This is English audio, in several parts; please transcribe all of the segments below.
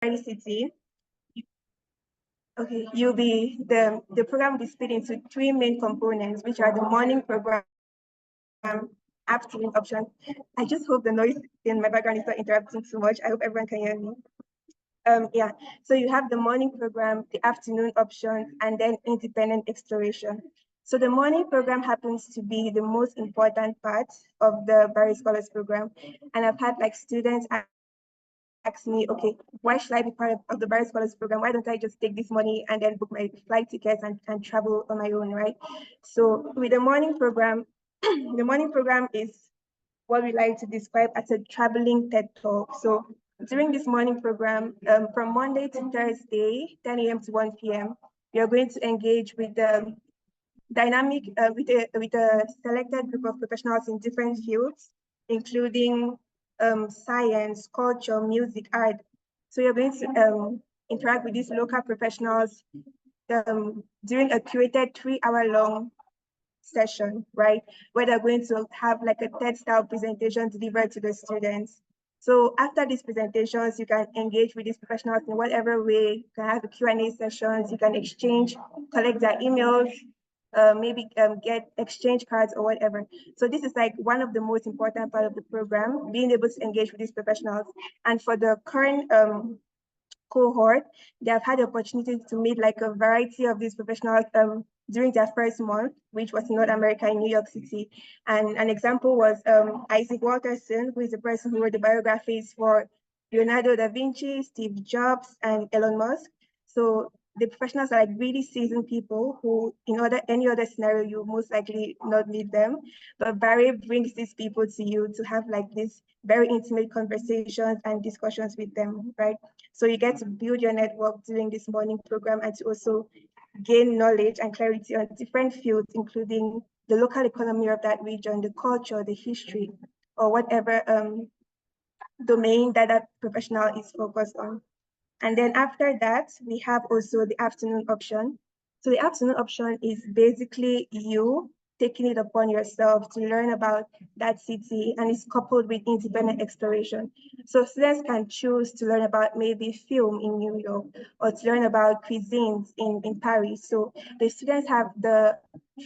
City. Okay, the program will be split into three main components, which are the morning program, afternoon option. I just hope the noise in my background is not interrupting too much. I hope everyone can hear me. Yeah, so you have the morning program, the afternoon option, and then independent exploration. So the morning program happens to be the most important part of the Baret Scholars Program. And I've had like students ask me, okay, why should I be part of the Baret Scholars Program? Why don't I just take this money and then book my flight tickets and travel on my own, right? So with the morning program, the morning program is what we like to describe as a traveling TED Talk. So during this morning program, from Monday to Thursday, 10 a.m. to 1 p.m., you're going to engage with the dynamic, with a selected group of professionals in different fields, including science, culture, music, art. So you're going to interact with these local professionals during a curated 3-hour-long session, right? Where they're going to have like a TED style presentation delivered to the students. So after these presentations, you can engage with these professionals in whatever way. You can have a Q&A sessions, you can exchange, collect their emails, maybe get exchange cards or whatever. So this is like one of the most important part of the program, being able to engage with these professionals. And for the current cohort, they have had the opportunity to meet like a variety of these professionals during their first month, which was in North America in New York City. And an example was Isaac Walterson, who is the person who wrote the biographies for Leonardo da Vinci, Steve Jobs, and Elon Musk. So the professionals are like really seasoned people who, in any other scenario, you most likely not meet them. But Barry brings these people to you to have like this very intimate conversations and discussions with them, right? So you get to build your network during this morning program and to also gain knowledge and clarity on different fields, including the local economy of that region, the culture, the history, or whatever domain that that professional is focused on. And then after that, we have also the afternoon option. So the afternoon option is basically you taking it upon yourself to learn about that city, and it's coupled with independent exploration. So students can choose to learn about maybe film in New York or to learn about cuisines in Paris. So the students have the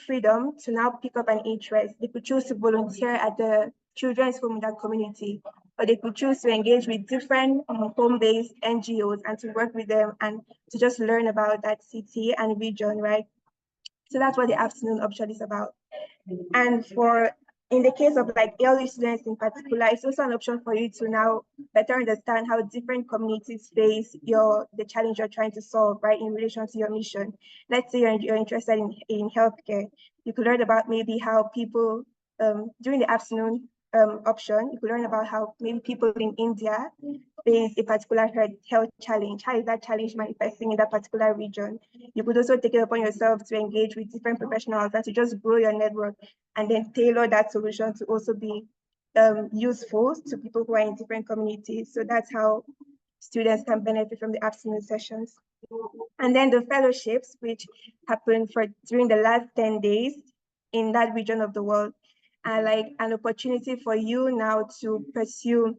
freedom to now pick up an interest. They could choose to volunteer at the children's home in that community, or they could choose to engage with different home-based NGOs and to work with them and to just learn about that city and region, right? So that's what the afternoon option is about. And in the case of like early students in particular, it's also an option for you to now better understand how different communities face the challenge you're trying to solve, right, in relation to your mission. Let's say you're interested in healthcare. You could learn about maybe how people, during the afternoon option, you could learn about how maybe people in India face a particular health challenge. How is that challenge manifesting in that particular region? You could also take it upon yourself to engage with different professionals and to just grow your network and then tailor that solution to also be useful to people who are in different communities. So that's how students can benefit from the afternoon sessions. And then the fellowships, which happen during the last 10 days in that region of the world, are like an opportunity for you now to pursue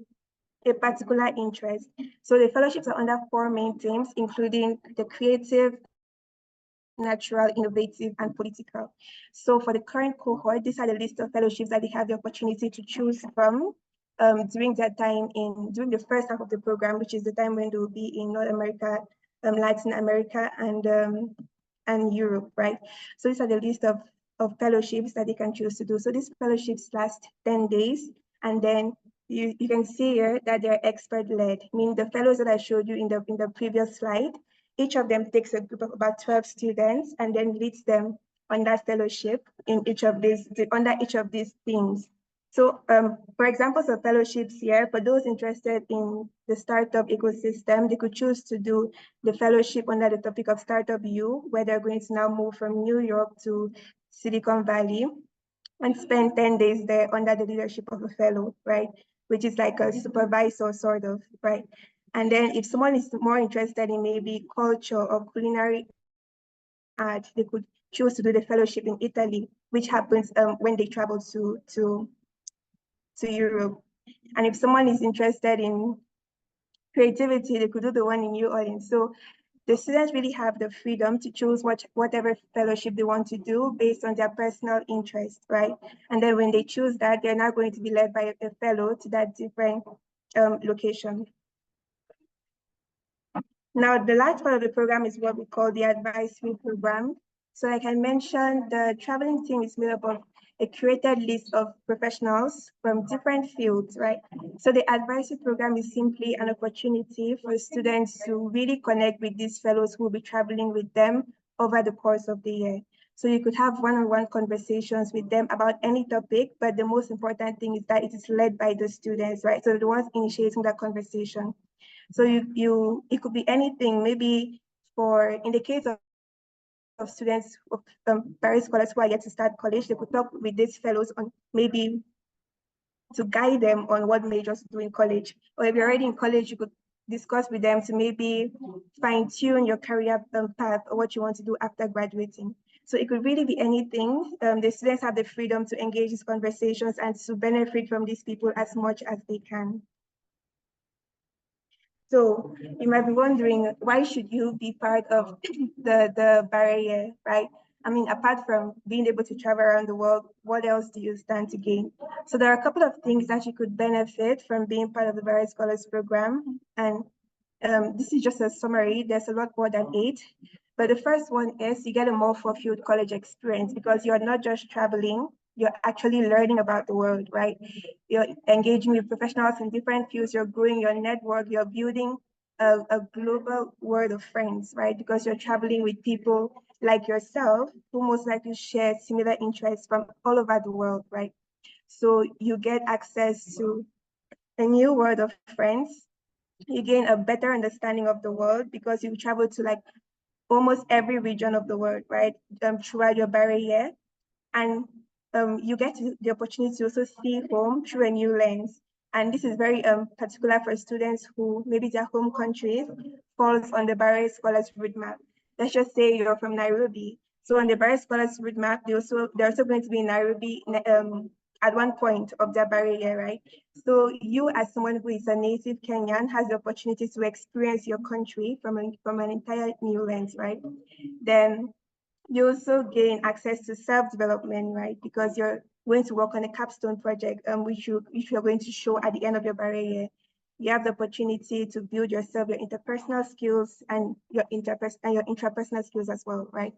a particular interest. So the fellowships are under 4 main themes, including the creative, natural, innovative, and political. So for the current cohort, these are the list of fellowships that they have the opportunity to choose from during their time during the first half of the program, which is the time when they will be in North America, Latin America, and Europe, right? So these are the list of fellowships that they can choose to do. So these fellowships last 10 days, and then you can see here that they're expert-led, meaning the fellows that I showed you in the previous slide, each of them takes a group of about 12 students and then leads them on that fellowship under each of these themes. So for examples of fellowships here, for those interested in the startup ecosystem, they could choose to do the fellowship under the topic of Startup U, where they're going to now move from New York to Silicon Valley and spend 10 days there under the leadership of a fellow, right? Which is like a supervisor sort of, right? And then if someone is more interested in maybe culture or culinary art, they could choose to do the fellowship in Italy, which happens when they travel to Europe. And if someone is interested in creativity, they could do the one in New Orleans. So the students really have the freedom to choose whatever fellowship they want to do based on their personal interest, right? And then when they choose that, they're not going to be led by a fellow to that different location. Now, the last part of the program is what we call the advisory program. So like I mentioned, the traveling team is made up of a curated list of professionals from different fields, right? So the advisory program is simply an opportunity for students to really connect with these fellows who will be traveling with them over the course of the year. So you could have one-on-one conversations with them about any topic, but the most important thing is that it is led by the students, right? So the ones initiating that conversation. So it could be anything, maybe in the case of students, Baret scholars who are yet to start college, they could talk with these fellows on maybe to guide them on what majors to do in college. Or if you're already in college, you could discuss with them to maybe fine tune your career path or what you want to do after graduating. So it could really be anything. The students have the freedom to engage these conversations and to benefit from these people as much as they can. So you might be wondering, why should you be part of the barrier, right? I mean, apart from being able to travel around the world, what else do you stand to gain? So there are a couple of things that you could benefit from being part of the Baret Scholars Program. And this is just a summary. There's a lot more than 8. But the first one is you get a more fulfilled college experience because you're not just traveling, you're actually learning about the world, right? You're engaging with professionals in different fields, you're growing your network, you're building a global world of friends, right? Because you're traveling with people like yourself who most likely share similar interests from all over the world, right? So you get access to a new world of friends. You gain a better understanding of the world because you travel to like almost every region of the world, right? Throughout your barrier. And you get the opportunity to also see home through a new lens. And this is very particular for students who maybe their home country falls on the Baret Scholars Roadmap. Let's just say you're from Nairobi. So on the Baret Scholars Roadmap, they're also going to be in Nairobi at one point of their barrier, right? So you as someone who is a native Kenyan has the opportunity to experience your country from an entire new lens, right? Then you also gain access to self-development, right? Because you're going to work on a capstone project, which you're going to show at the end of your barrier. You have the opportunity to build yourself, your interpersonal skills and your intrapersonal skills as well, right?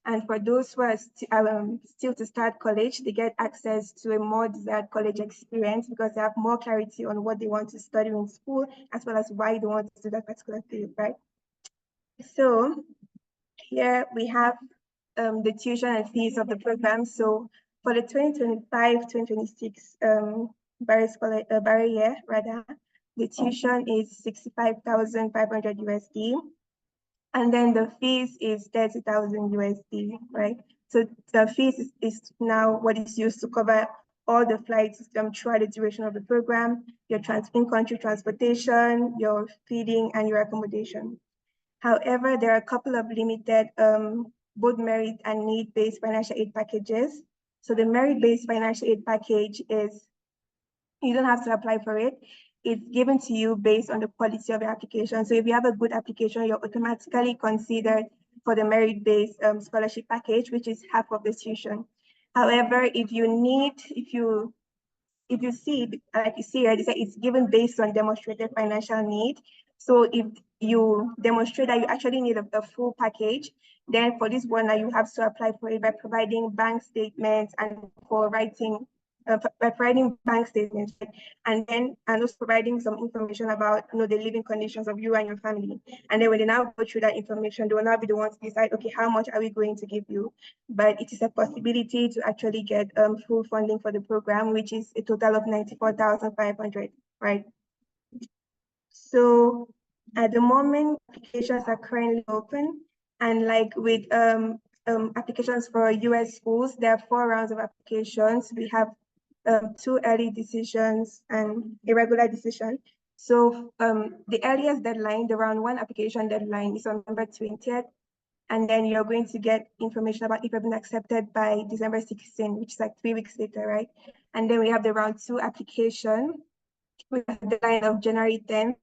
And for those who are still to start college, they get access to a more desired college experience because they have more clarity on what they want to study in school, as well as why they want to do that particular field, right? So here we have the tuition and fees of the program. So for the 2025-2026 Baret year, rather, the tuition is 65,500 USD. And then the fees is 30,000 USD, right? So the fees is now what is used to cover all the flights throughout the duration of the program, your in-country transportation, your feeding, and your accommodation. However, there are a couple of limited both merit and need-based financial aid packages. So the merit-based financial aid package is, you don't have to apply for it. It's given to you based on the quality of your application. So if you have a good application, you're automatically considered for the merit-based scholarship package, which is half of the tuition. However, if you see, like you see here, it's given based on demonstrated financial need. So if you demonstrate that you actually need a full package, then for this one, you have to apply for it by providing bank statements and for writing, by providing bank statements, right? And also providing some information about the living conditions of you and your family. And then when they now go through that information, they will now be the ones to decide, okay, how much are we going to give you? But it is a possibility to actually get full funding for the program, which is a total of 94,500, right? So at the moment, applications are currently open, and like with applications for US schools, there are 4 rounds of applications. We have 2 early decisions and a regular decision. So the earliest deadline, the round 1 application deadline, is on November 20th. And then you're going to get information about if you've been accepted by December 16, which is like 3 weeks later, right? And then we have the round 2 application with the deadline of January 10th.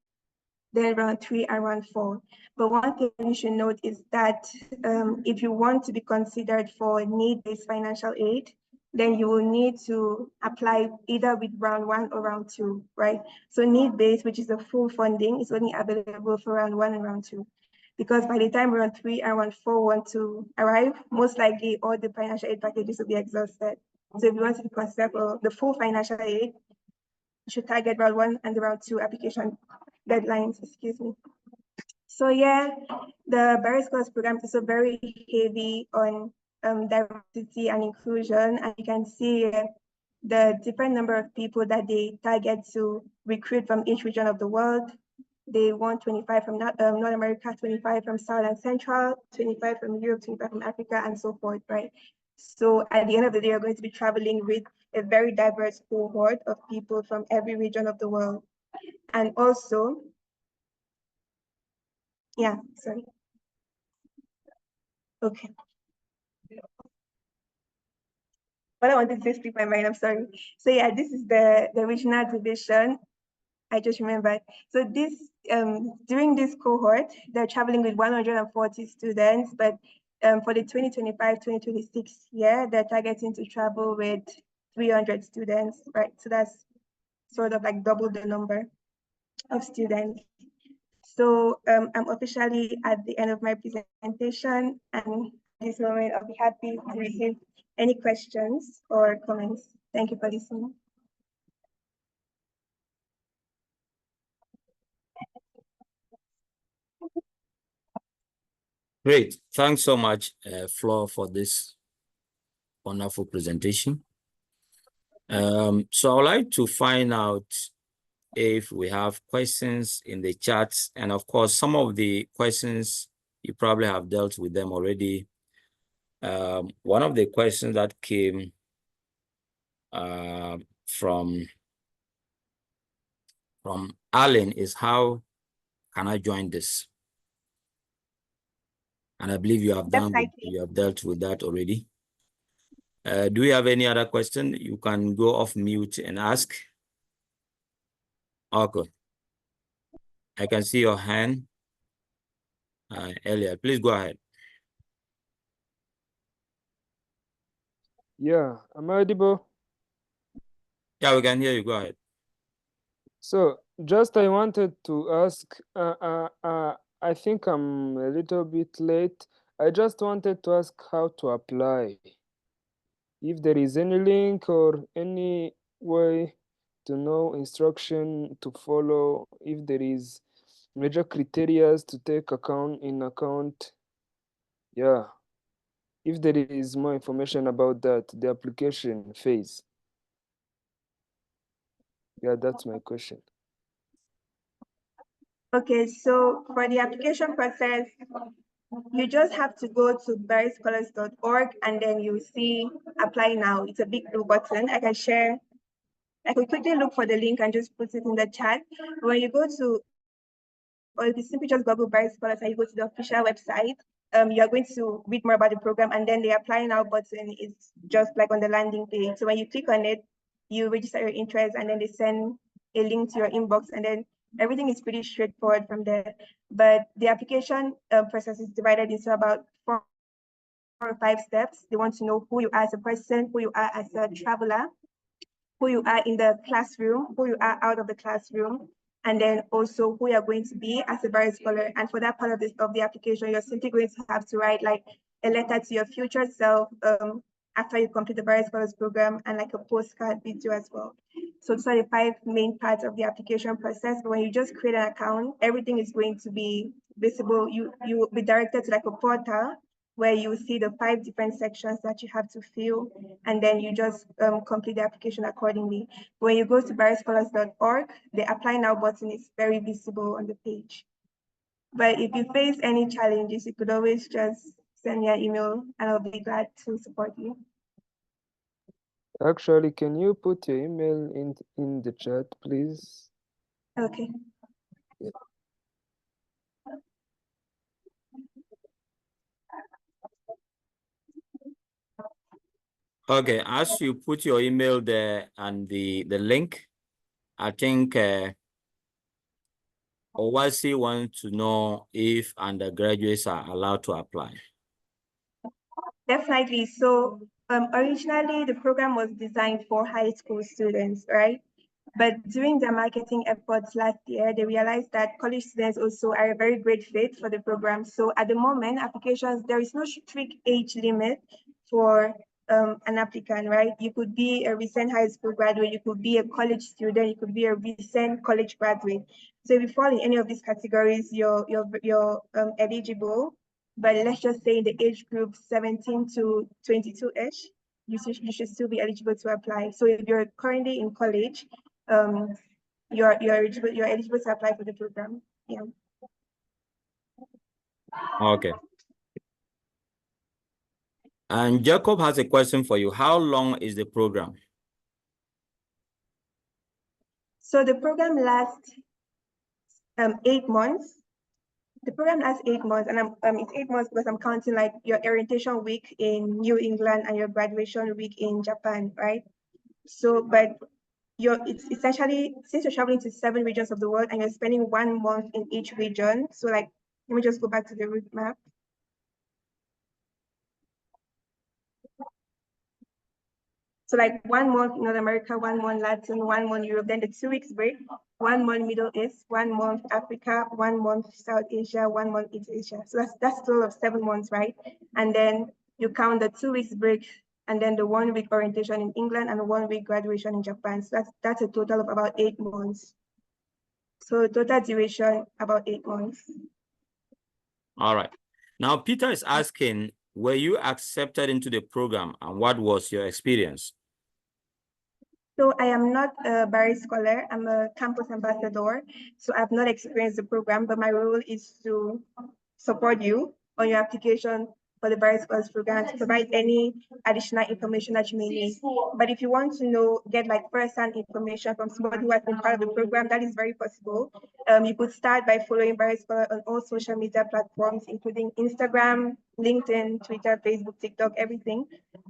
then round 3 and round 4. But one thing you should note is that if you want to be considered for need-based financial aid, then you will need to apply either with round 1 or round 2, right? So need-based, which is the full funding, is only available for round 1 and round 2. Because by the time round 3 and round 4 want to arrive, most likely all the financial aid packages will be exhausted. So if you want to be considered for the full financial aid, you should target round 1 and the round 2 application deadlines, excuse me. So yeah, the Baret Scholars Program is also very heavy on diversity and inclusion, and you can see the different number of people that they target to recruit from each region of the world. They want 25 from North America, 25 from South and Central, 25 from Europe, 25 from Africa, and so forth, right? So at the end of the day, you're going to be traveling with a very diverse cohort of people from every region of the world. And also, yeah, sorry. Okay. What I wanted to speak my mind, I'm sorry. So yeah, this is the regional division. I just remembered. So this during this cohort, they're traveling with 140 students, but for the 2025-2026 year, they're targeting to travel with 300 students, right? So that's sort of like double the number of students. So I'm officially at the end of my presentation, and at this moment, I'll be happy to receive any questions or comments. Thank you for listening. Great. Thanks so much, Flo, for this wonderful presentation. So I would like to find out if we have questions in the chat. And of course, some of the questions, you probably have dealt with them already. One of the questions that came from Alan is, how can I join this? And I believe you have dealt with that already. Do we have any other question? You can go off mute and ask. Okay. I can see your hand, Elliot. Please go ahead. Yeah, am I audible? Yeah, we can hear you. Go ahead. So just I wanted to ask, I think I'm a little bit late. I just wanted to ask how to apply. If there is any link or any way to know instruction to follow, if there is major criteria to take account. Yeah. If there is more information about that, the application phase. Yeah, that's my question. Okay, so for the application process, you just have to go to baretscholars.org and then you see apply now. It's a big blue button. I could quickly look for the link and just put it in the chat. When you go to, or if you simply just Google Baret Scholars and you go to the official website, you're going to read more about the program, and then the apply now button is just like on the landing page. So when you click on it, you register your interest and then they send a link to your inbox, and then everything is pretty straightforward from there. But the application process is divided into about 4 or 5 steps. They want to know who you are as a person, who you are as a traveler, who you are in the classroom, who you are out of the classroom, and then also who you're going to be as a Baret scholar. And for that part of the application, you're simply going to have to write like a letter to your future self after you complete the Baret Scholars Program, and like a postcard video as well. So those are the 5 main parts of the application process. But when you just create an account, everything is going to be visible. You will be directed to like a portal where you see the 5 different sections that you have to fill, and then you just complete the application accordingly. When you go to baretscholars.org, the apply now button is very visible on the page. But if you face any challenges, you could always just send me an email and I'll be glad to support you. Actually, can you put your email in the chat, please? Okay. Yeah. Okay, as you put your email there and the link, I think Owasi wants to know if undergraduates are allowed to apply. Definitely. So originally the program was designed for high school students, right? But during their marketing efforts last year, they realized that college students also are a very great fit for the program. So at the moment, applications, there is no strict age limit for an applicant, right? You could be a recent high school graduate, you could be a college student, you could be a recent college graduate. So if you fall in any of these categories, you're eligible. But let's just say in the age group 17 to 22-ish, you should still be eligible to apply. So if you're currently in college, you're eligible to apply for the program. Yeah. Okay. And Jacob has a question for you. How long is the program? So the program lasts 8 months. The program lasts 8 months, and it's 8 months because I'm counting like your orientation week in New England and your graduation week in Japan, right? So, but it's essentially, since you're traveling to 7 regions of the world and you're spending 1 month in each region. So like, let me just go back to the route map. So like 1 month North America, 1 month Latin, 1 month Europe, then the 2 weeks break, 1 month Middle East, 1 month Africa, 1 month South Asia, 1 month East Asia. So that's a total of 7 months, right? And then you count the 2 weeks break and then the 1 week orientation in England and 1 week graduation in Japan. So that's a total of about 8 months. So total duration about 8 months. All right. Now Peter is asking, were you accepted into the program and what was your experience? So I am not a Baret scholar, I'm a campus ambassador. So I've not experienced the program, but my role is to support you on your application for the Baret Scholars Program, to provide any additional information that you may need. But if you want to know, get like first-hand information from somebody who has been part of the program, that is very possible. You could start by following Baret Scholar on all social media platforms, including Instagram, LinkedIn, Twitter, Facebook, TikTok, everything.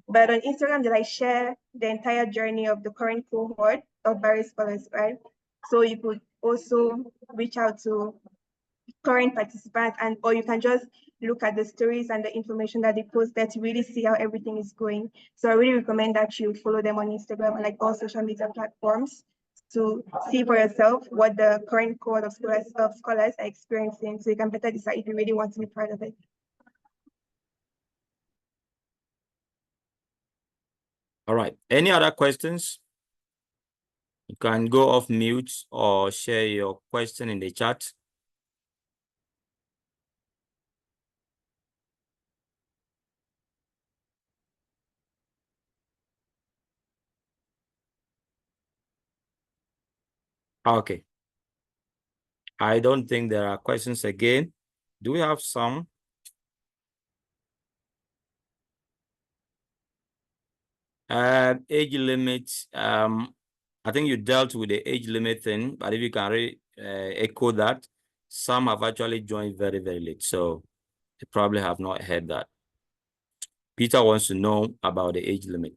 But on Instagram, they like share the entire journey of the current cohort of Baret Scholars, right? So you could also reach out to current participants, and or you can just look at the stories and the information that they post there to really see how everything is going. So I really recommend that you follow them on Instagram and like all social media platforms to see for yourself what the current cohort of scholars are experiencing, so you can better decide if you really want to be part of it. All right. Any other questions? You can go off mute or share your question in the chat. Okay. I don't think there are questions again. Do we have some? Age limit. I think you dealt with the age limit thing, but if you can echo that, some have actually joined very, very late. So they probably have not heard that. Peter wants to know about the age limit.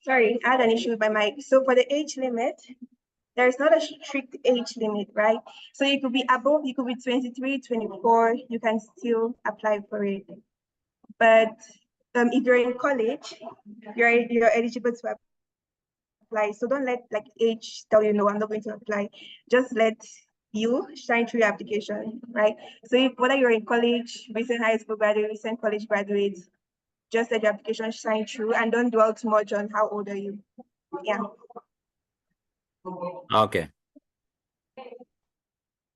Sorry, I had an issue with my mic. So for the age limit, there is not a strict age limit, right? So you could be above, you could be 23, 24, you can still apply for it. But if you're in college, you're eligible to apply. So don't let like age tell you, no, I'm not going to apply. Just let you shine through your application, right? So whether you're in college, recent high school graduate, recent college graduate, just let your application shine through and don't dwell too much on how old are you. Yeah. Okay.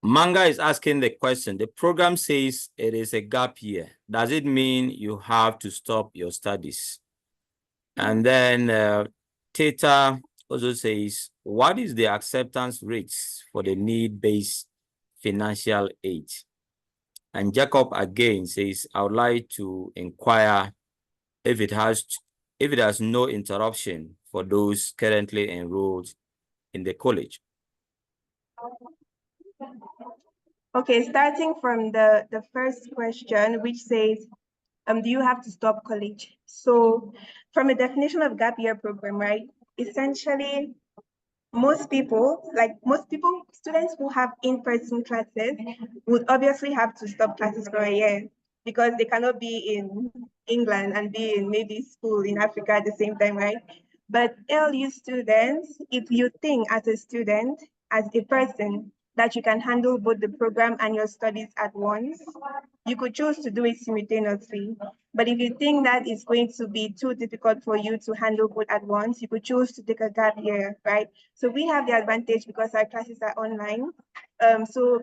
Manga is asking the question. The program says it is a gap year. Does it mean you have to stop your studies? And then Theta also says, what is the acceptance rates for the need-based financial aid? And Jacob again says, I would like to inquire if it has no interruption for those currently enrolled in the college. Okay, starting from the first question, which says, do you have to stop college? So from a definition of gap year program, right? Essentially, most people, students who have in-person classes would obviously have to stop classes for a year because they cannot be in England and be in maybe school in Africa at the same time, right? But LU students, if you think as a student, as a person, that you can handle both the program and your studies at once, you could choose to do it simultaneously. But if you think that it's going to be too difficult for you to handle both at once, you could choose to take a gap year, right? So we have the advantage because our classes are online. So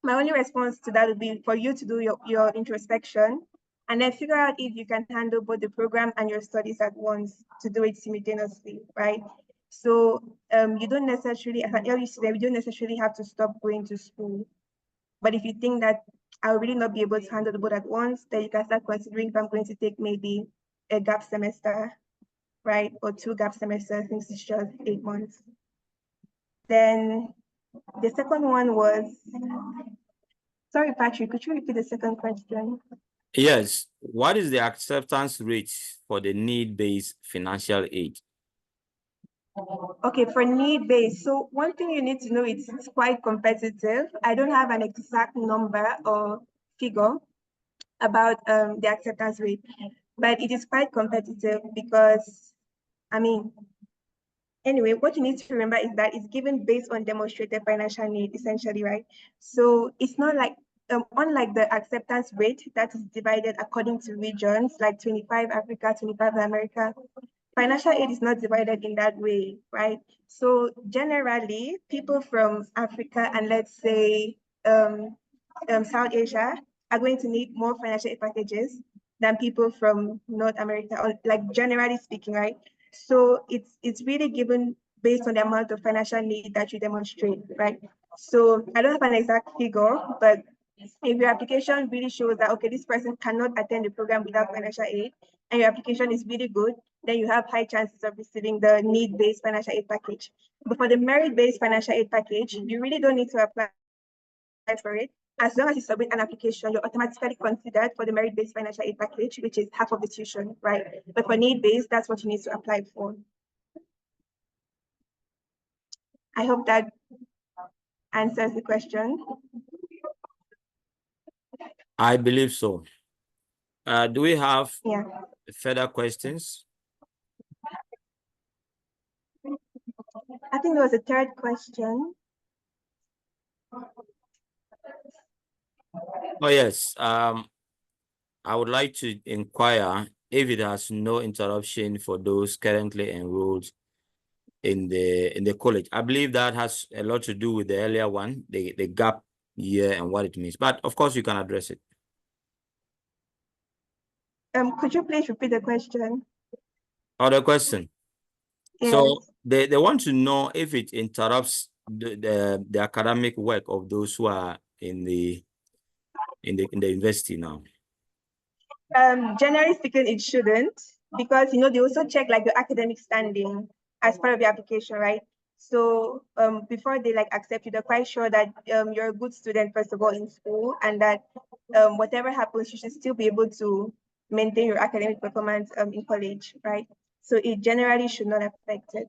my only response to that would be for you to do your introspection and then figure out if you can handle both the program and your studies at once to do it simultaneously, right? So you don't necessarily, as an early student, you don't necessarily have to stop going to school. But if you think that I'll really not be able to handle the both at once, then you can start considering if I'm going to take maybe a gap semester, right? Or 2 gap semesters since it's just 8 months. Then the second one was, sorry, Patrick, could you repeat the second question? Yes. What is the acceptance rate for the need-based financial aid? Okay, for need-based, so one thing you need to know is it's quite competitive. I don't have an exact number or figure about the acceptance rate, but it is quite competitive because, I mean, anyway, what you need to remember is that it's given based on demonstrated financial need, essentially, right? So it's not like, unlike the acceptance rate that is divided according to regions, like 25 Africa, 25 America, financial aid is not divided in that way, right? So generally, people from Africa and let's say South Asia are going to need more financial aid packages than people from North America, or like generally speaking, right? So it's really given based on the amount of financial need that you demonstrate, right? So I don't have an exact figure, but if your application really shows that, okay, this person cannot attend the program without financial aid, and your application is really good, then you have high chances of receiving the need-based financial aid package. But for the merit-based financial aid package, you really don't need to apply for it. As long as you submit an application, you're automatically considered for the merit-based financial aid package, which is half of the tuition, right? But for need-based, that's what you need to apply for. I hope that answers the question. I believe so. Do we have Yeah. further questions? I think there was a third question. Oh, yes. I would like to inquire if it has no interruption for those currently enrolled in the college. I believe that has a lot to do with the earlier one, the gap year and what it means. But of course, you can address it. Could you please repeat the question? Other question. Yes. So they want to know if it interrupts the academic work of those who are in the university now. Generally speaking, it shouldn't, because they also check like your academic standing as part of the application, right? So before they like accept you, they're quite sure that you're a good student first of all in school, and that whatever happens, you should still be able to maintain your academic performance in college, right? So it generally should not affect it.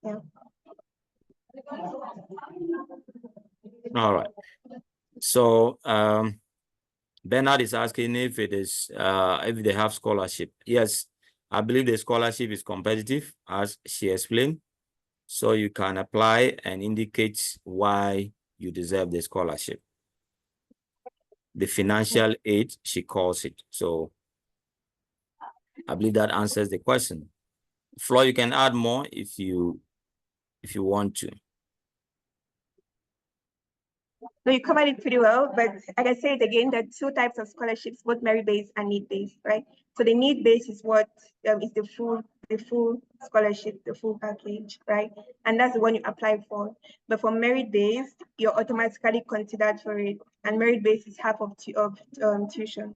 Yeah. All right. So Bernard is asking if it is if they have scholarship. Yes, I believe the scholarship is competitive, as she explained. So you can apply and indicate why you deserve the scholarship. The financial aid, she calls it. So I believe that answers the question. Flo, you can add more if you want to. No, you covered it pretty well, but I can say it again, there are 2 types of scholarships, both merit-based and need-based, right? So the need-based is what is the full scholarship, the full package, right? And that's the one you apply for. But for merit-based, you're automatically considered for it, and merit-based is half of tuition.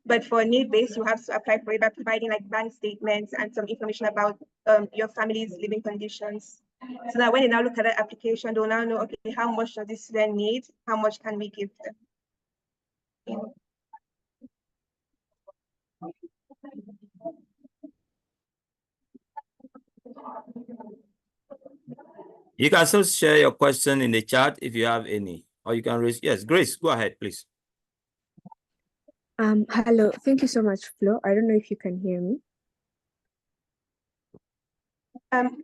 But for need-based, you have to apply for it by providing like bank statements and some information about your family's living conditions. So that when they now look at the application, they'll now know, okay, how much does this student need? How much can we give them? Yeah. You can still share your question in the chat if you have any, or you can raise. Yes, Grace, go ahead, please. Hello, thank you so much, Flo. I don't know if you can hear me.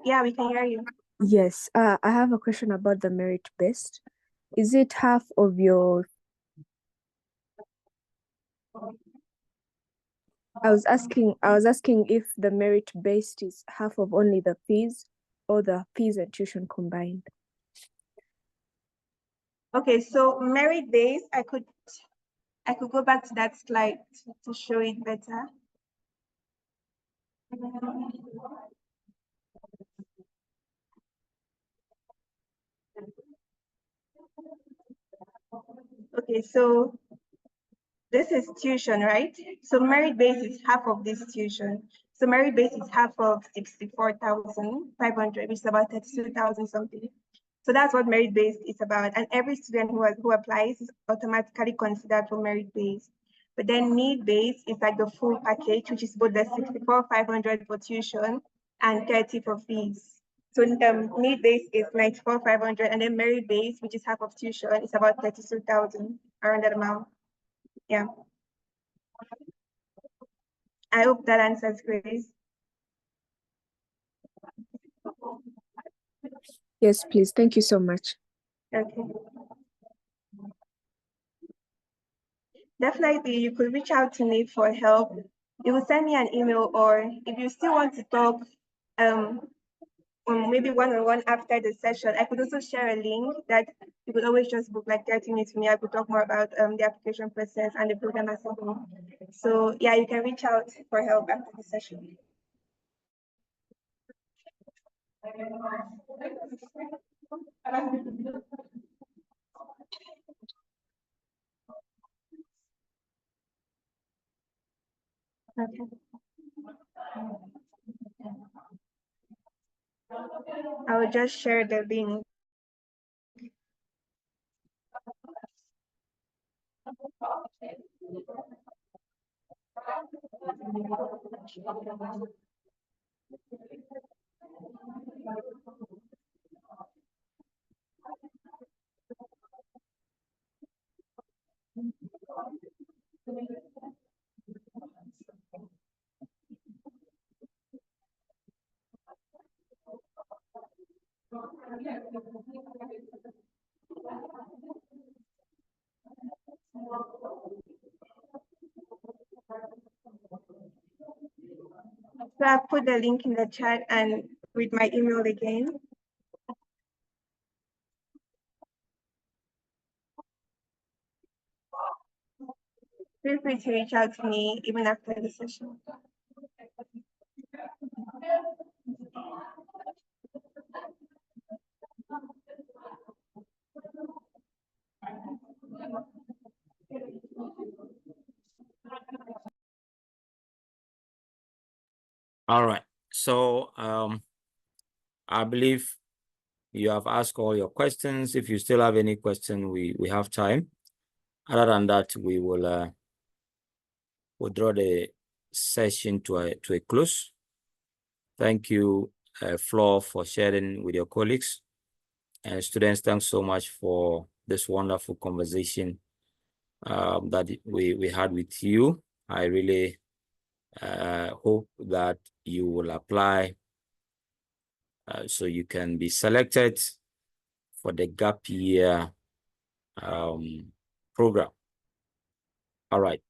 Yeah, we can hear you. Yes, I have a question about the merit-based. Is it half of your... I was asking if the merit-based is half of only the fees or the fees and tuition combined. Okay, so merit-based, I could go back to that slide to show it better. Okay, so this is tuition, right? So merit base is half of this tuition. So merit base is half of 64,500, which is about 32,000 something. So that's what merit based is about. And every student who applies is automatically considered for merit based. But then need based is like the full package, which is both the 64,500 for tuition and 30 for fees. So need based is 94,500, and then merit based, which is half of tuition, is about 32,000, around that amount. Yeah. I hope that answers Grace. Yes, please. Thank you so much. Okay. Definitely, you could reach out to me for help. You will send me an email, or if you still want to talk, maybe one-on-one after the session, I could also share a link that you could always just book like 30 minutes with me. I could talk more about the application process and the program as a whole. So yeah, you can reach out for help after the session. Okay. I will just share the link. So I've put the link in the chat and with my email again. Feel free to reach out to me even after the session. All right. So I believe you have asked all your questions. If you still have any question, we have time. Other than that, we will we'll draw the session to a close. Thank you, Flo, for sharing with your colleagues. And students, thanks so much for this wonderful conversation that we had with you. I really hope that you will apply so you can be selected for the gap year program. All right.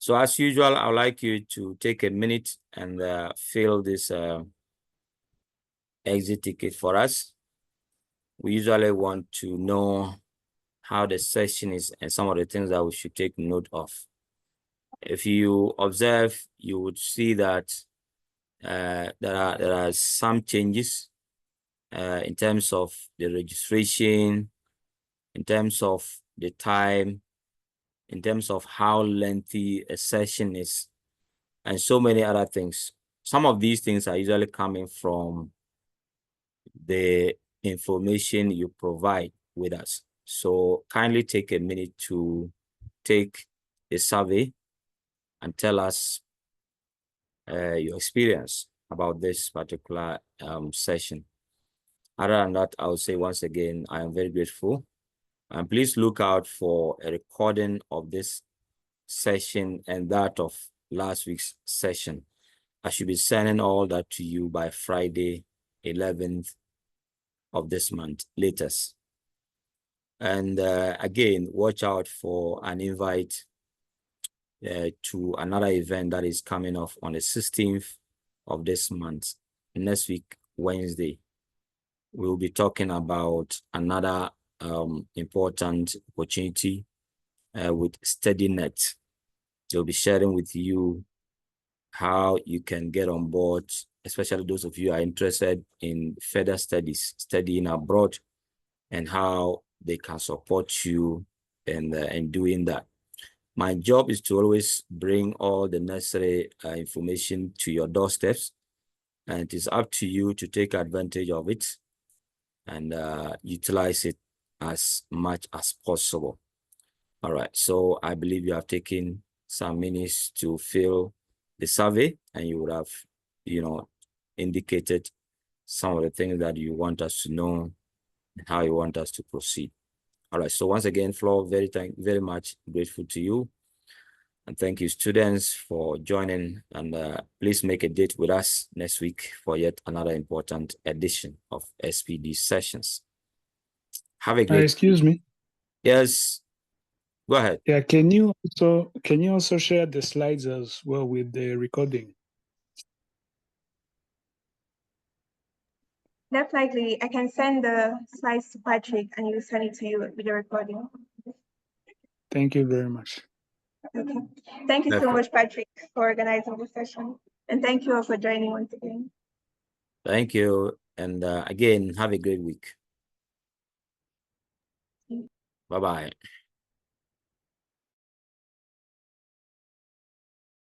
So as usual, I'd like you to take a minute and fill this exit ticket for us. We usually want to know how the session is and some of the things that we should take note of. If you observe, you would see that there are some changes in terms of the registration, in terms of the time, in terms of how lengthy a session is, and so many other things. Some of these things are usually coming from the information you provide with us. So kindly take a minute to take a survey and tell us your experience about this particular session. Other than that, I would say once again, I am very grateful. And please look out for a recording of this session and that of last week's session. I should be sending all that to you by Friday, 11th of this month, latest. And again, watch out for an invite to another event that is coming off on the 16th of this month. Next week, Wednesday, we'll be talking about another important opportunity with StudyNet. They'll be sharing with you how you can get on board, especially those of you who are interested in further studies, studying abroad, and how they can support you in doing that. My job is to always bring all the necessary information to your doorsteps, and it is up to you to take advantage of it and utilize it as much as possible. All right, so I believe you have taken some minutes to fill the survey, and you would have, indicated some of the things that you want us to know and how you want us to proceed. All right, so once again, Flo, very much grateful to you. And thank you, students, for joining. And please make a date with us next week for yet another important edition of SPD sessions. Have a great. Excuse me. Yes, go ahead. Yeah, can you also share the slides as well with the recording? Definitely, I can send the slides to Patrick and you send it to you with the recording. Thank you very much. Okay. Thank you so much, Patrick, for organizing this session. And thank you all for joining once again. Thank you. And again, have a great week. Bye-bye.